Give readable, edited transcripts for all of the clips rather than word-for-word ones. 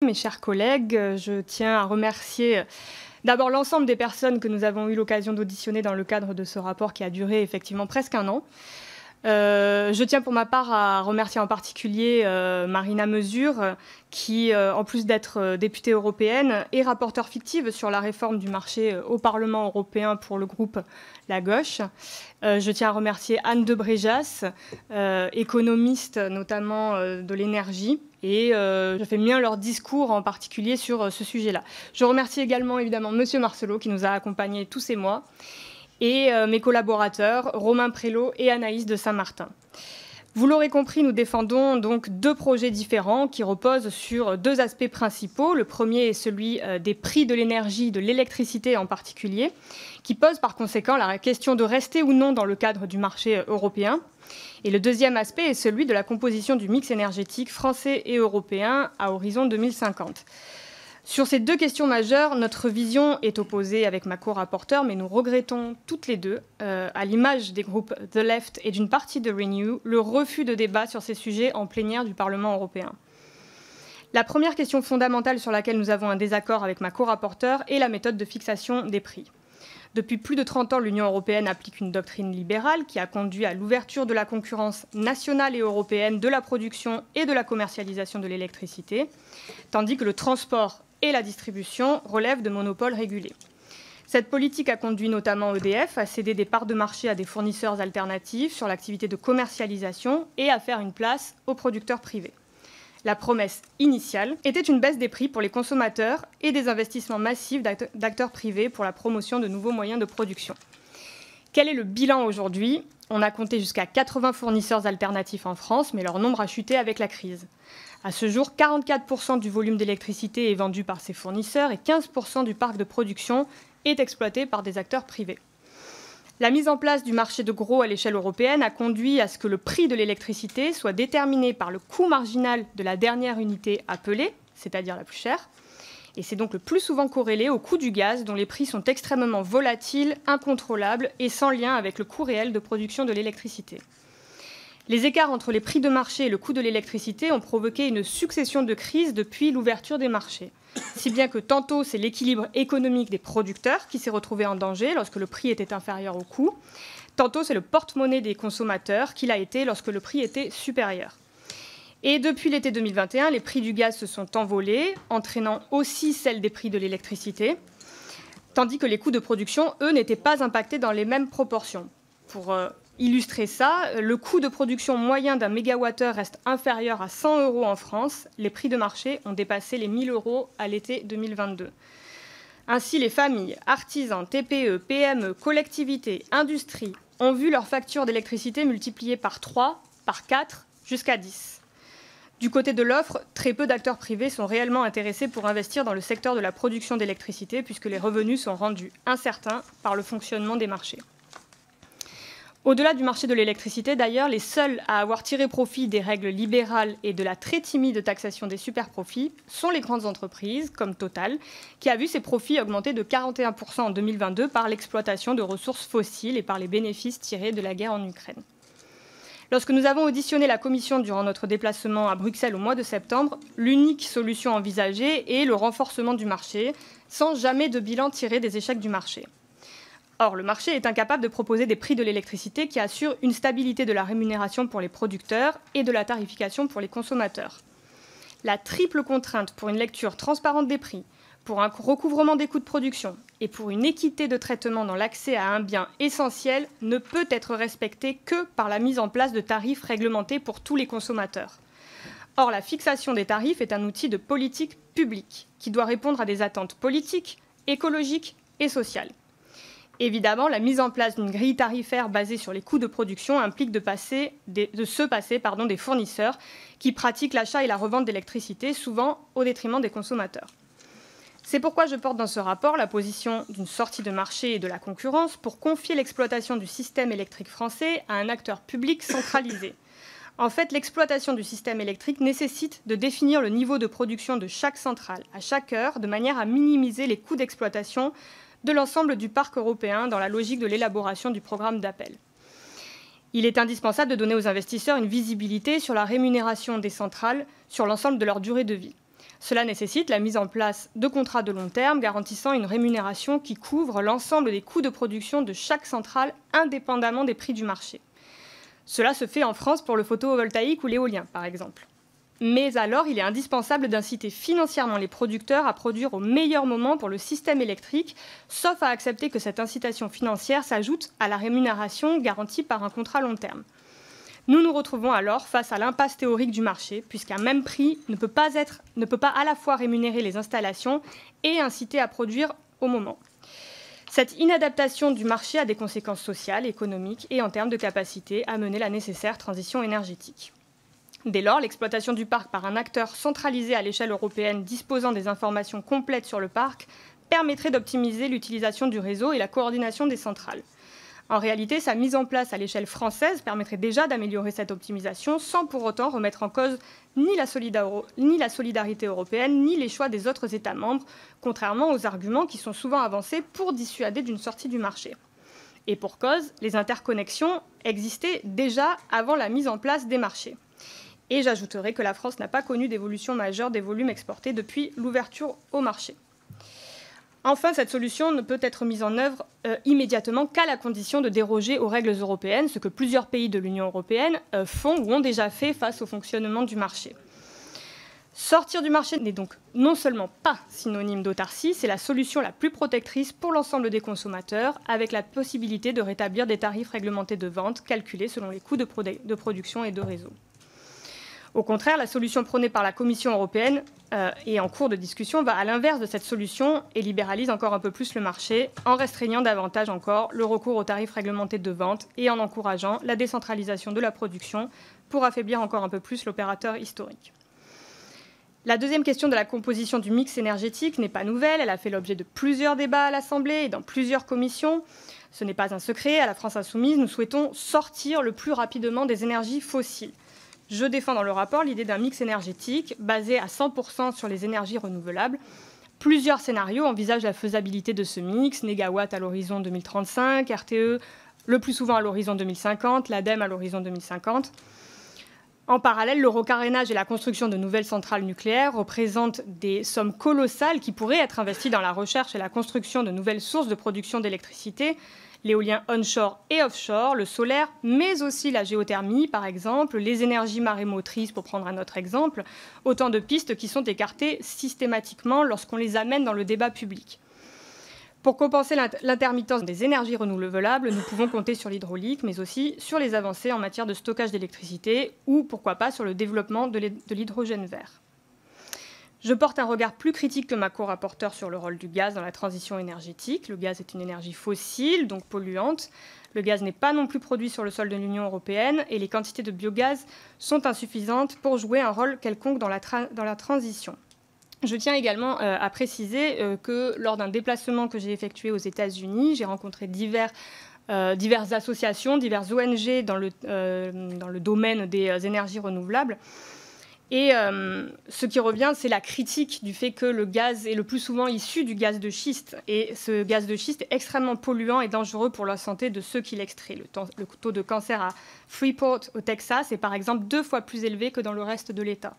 Mes chers collègues, je tiens à remercier d'abord l'ensemble des personnes que nous avons eu l'occasion d'auditionner dans le cadre de ce rapport qui a duré effectivement presque un an. Je tiens pour ma part à remercier en particulier Marina Mesure, qui, en plus d'être députée européenne, est rapporteure fictive sur la réforme du marché au Parlement européen pour le groupe La Gauche. Je tiens à remercier Anne de Bréjas, économiste notamment de l'énergie, et je fais mien leur discours en particulier sur ce sujet-là. Je remercie également évidemment Monsieur Marcelot qui nous a accompagnés tous ces mois, et mes collaborateurs, Romain Prélot et Anaïs de Saint-Martin. Vous l'aurez compris, nous défendons donc deux projets différents qui reposent sur deux aspects principaux. Le premier est celui des prix de l'énergie, de l'électricité en particulier, qui pose par conséquent la question de rester ou non dans le cadre du marché européen. Et le deuxième aspect est celui de la composition du mix énergétique français et européen à horizon 2050. Sur ces deux questions majeures, notre vision est opposée avec ma co-rapporteure, mais nous regrettons toutes les deux, à l'image des groupes The Left et d'une partie de Renew, le refus de débat sur ces sujets en plénière du Parlement européen. La première question fondamentale sur laquelle nous avons un désaccord avec ma co-rapporteure est la méthode de fixation des prix. Depuis plus de 30 ans, l'Union européenne applique une doctrine libérale qui a conduit à l'ouverture de la concurrence nationale et européenne de la production et de la commercialisation de l'électricité, tandis que le transport et la distribution relèvent de monopoles régulés. Cette politique a conduit notamment EDF à céder des parts de marché à des fournisseurs alternatifs sur l'activité de commercialisation et à faire une place aux producteurs privés. La promesse initiale était une baisse des prix pour les consommateurs et des investissements massifs d'acteurs privés pour la promotion de nouveaux moyens de production. Quel est le bilan aujourd'hui ? On a compté jusqu'à 80 fournisseurs alternatifs en France, mais leur nombre a chuté avec la crise. À ce jour, 44% du volume d'électricité est vendu par ces fournisseurs et 15% du parc de production est exploité par des acteurs privés. La mise en place du marché de gros à l'échelle européenne a conduit à ce que le prix de l'électricité soit déterminé par le coût marginal de la dernière unité appelée, c'est-à-dire la plus chère, et c'est donc le plus souvent corrélé au coût du gaz, dont les prix sont extrêmement volatiles, incontrôlables et sans lien avec le coût réel de production de l'électricité. Les écarts entre les prix de marché et le coût de l'électricité ont provoqué une succession de crises depuis l'ouverture des marchés. Si bien que tantôt c'est l'équilibre économique des producteurs qui s'est retrouvé en danger lorsque le prix était inférieur au coût, tantôt c'est le porte-monnaie des consommateurs qui l'a été lorsque le prix était supérieur. Et depuis l'été 2021, les prix du gaz se sont envolés, entraînant aussi celle des prix de l'électricité, tandis que les coûts de production, eux, n'étaient pas impactés dans les mêmes proportions. Pour illustrer ça, le coût de production moyen d'un mégawattheure reste inférieur à 100 € en France. Les prix de marché ont dépassé les 1 000 € à l'été 2022. Ainsi, les familles, artisans, TPE, PME, collectivités, industries ont vu leur facture d'électricité multipliée par 3, par 4, jusqu'à 10. Du côté de l'offre, très peu d'acteurs privés sont réellement intéressés pour investir dans le secteur de la production d'électricité puisque les revenus sont rendus incertains par le fonctionnement des marchés. Au-delà du marché de l'électricité, d'ailleurs, les seuls à avoir tiré profit des règles libérales et de la très timide taxation des superprofits sont les grandes entreprises, comme Total, qui a vu ses profits augmenter de 41% en 2022 par l'exploitation de ressources fossiles et par les bénéfices tirés de la guerre en Ukraine. Lorsque nous avons auditionné la Commission durant notre déplacement à Bruxelles au mois de septembre, l'unique solution envisagée est le renforcement du marché, sans jamais de bilan tiré des échecs du marché. Or, le marché est incapable de proposer des prix de l'électricité qui assurent une stabilité de la rémunération pour les producteurs et de la tarification pour les consommateurs. La triple contrainte pour une lecture transparente des prix, pour un recouvrement des coûts de production et pour une équité de traitement dans l'accès à un bien essentiel ne peut être respectée que par la mise en place de tarifs réglementés pour tous les consommateurs. Or, la fixation des tarifs est un outil de politique publique qui doit répondre à des attentes politiques, écologiques et sociales. Évidemment, la mise en place d'une grille tarifaire basée sur les coûts de production implique de se passer des fournisseurs qui pratiquent l'achat et la revente d'électricité, souvent au détriment des consommateurs. C'est pourquoi je porte dans ce rapport la position d'une sortie de marché et de la concurrence pour confier l'exploitation du système électrique français à un acteur public centralisé. En fait, l'exploitation du système électrique nécessite de définir le niveau de production de chaque centrale à chaque heure de manière à minimiser les coûts d'exploitation de l'ensemble du parc européen dans la logique de l'élaboration du programme d'appel. Il est indispensable de donner aux investisseurs une visibilité sur la rémunération des centrales sur l'ensemble de leur durée de vie. Cela nécessite la mise en place de contrats de long terme garantissant une rémunération qui couvre l'ensemble des coûts de production de chaque centrale indépendamment des prix du marché. Cela se fait en France pour le photovoltaïque ou l'éolien, par exemple. Mais alors, il est indispensable d'inciter financièrement les producteurs à produire au meilleur moment pour le système électrique, sauf à accepter que cette incitation financière s'ajoute à la rémunération garantie par un contrat long terme. Nous nous retrouvons alors face à l'impasse théorique du marché, puisqu'un même prix ne peut pas à la fois rémunérer les installations et inciter à produire au moment. Cette inadaptation du marché a des conséquences sociales, économiques et en termes de capacité à mener la nécessaire transition énergétique. Dès lors, l'exploitation du parc par un acteur centralisé à l'échelle européenne disposant des informations complètes sur le parc permettrait d'optimiser l'utilisation du réseau et la coordination des centrales. En réalité, sa mise en place à l'échelle française permettrait déjà d'améliorer cette optimisation sans pour autant remettre en cause ni la solidarité européenne, ni les choix des autres États membres, contrairement aux arguments qui sont souvent avancés pour dissuader d'une sortie du marché. Et pour cause, les interconnexions existaient déjà avant la mise en place des marchés. Et j'ajouterai que la France n'a pas connu d'évolution majeure des volumes exportés depuis l'ouverture au marché. Enfin, cette solution ne peut être mise en œuvre immédiatement qu'à la condition de déroger aux règles européennes, ce que plusieurs pays de l'Union européenne font ou ont déjà fait face au fonctionnement du marché. Sortir du marché n'est donc non seulement pas synonyme d'autarcie, c'est la solution la plus protectrice pour l'ensemble des consommateurs, avec la possibilité de rétablir des tarifs réglementés de vente calculés selon les coûts de production et de réseau. Au contraire, la solution prônée par la Commission européenne et en cours de discussion va à l'inverse de cette solution et libéralise encore un peu plus le marché en restreignant davantage encore le recours aux tarifs réglementés de vente et en encourageant la décentralisation de la production pour affaiblir encore un peu plus l'opérateur historique. La deuxième question de la composition du mix énergétique n'est pas nouvelle, elle a fait l'objet de plusieurs débats à l'Assemblée et dans plusieurs commissions. Ce n'est pas un secret, à la France Insoumise, nous souhaitons sortir le plus rapidement des énergies fossiles. Je défends dans le rapport l'idée d'un mix énergétique basé à 100% sur les énergies renouvelables. Plusieurs scénarios envisagent la faisabilité de ce mix, négawatts à l'horizon 2035, RTE le plus souvent à l'horizon 2050, l'ADEME à l'horizon 2050. En parallèle, l'eurocarénage et la construction de nouvelles centrales nucléaires représentent des sommes colossales qui pourraient être investies dans la recherche et la construction de nouvelles sources de production d'électricité, l'éolien onshore et offshore, le solaire, mais aussi la géothermie, par exemple, les énergies marémotrices, pour prendre un autre exemple, autant de pistes qui sont écartées systématiquement lorsqu'on les amène dans le débat public. Pour compenser l'intermittence des énergies renouvelables, nous pouvons compter sur l'hydraulique, mais aussi sur les avancées en matière de stockage d'électricité ou, pourquoi pas, sur le développement de l'hydrogène vert. Je porte un regard plus critique que ma co-rapporteure sur le rôle du gaz dans la transition énergétique. Le gaz est une énergie fossile, donc polluante. Le gaz n'est pas non plus produit sur le sol de l'Union européenne et les quantités de biogaz sont insuffisantes pour jouer un rôle quelconque dans la transition. Je tiens également à préciser que lors d'un déplacement que j'ai effectué aux États-Unis, j'ai rencontré diverses associations, diverses ONG dans le domaine des énergies renouvelables. Et ce qui revient, c'est la critique du fait que le gaz est le plus souvent issu du gaz de schiste. Et ce gaz de schiste est extrêmement polluant et dangereux pour la santé de ceux qui l'extraient. Le taux de cancer à Freeport, au Texas, est par exemple 2 fois plus élevé que dans le reste de l'État.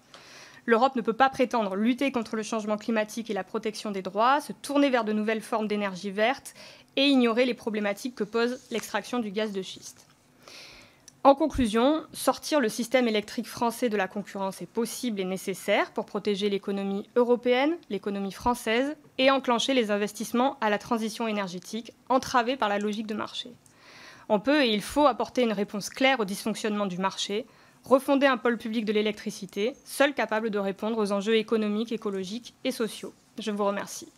L'Europe ne peut pas prétendre lutter contre le changement climatique et la protection des droits, se tourner vers de nouvelles formes d'énergie verte et ignorer les problématiques que pose l'extraction du gaz de schiste. En conclusion, sortir le système électrique français de la concurrence est possible et nécessaire pour protéger l'économie européenne, l'économie française et enclencher les investissements à la transition énergétique entravés par la logique de marché. On peut et il faut apporter une réponse claire au dysfonctionnement du marché, refonder un pôle public de l'électricité, seul capable de répondre aux enjeux économiques, écologiques et sociaux. Je vous remercie.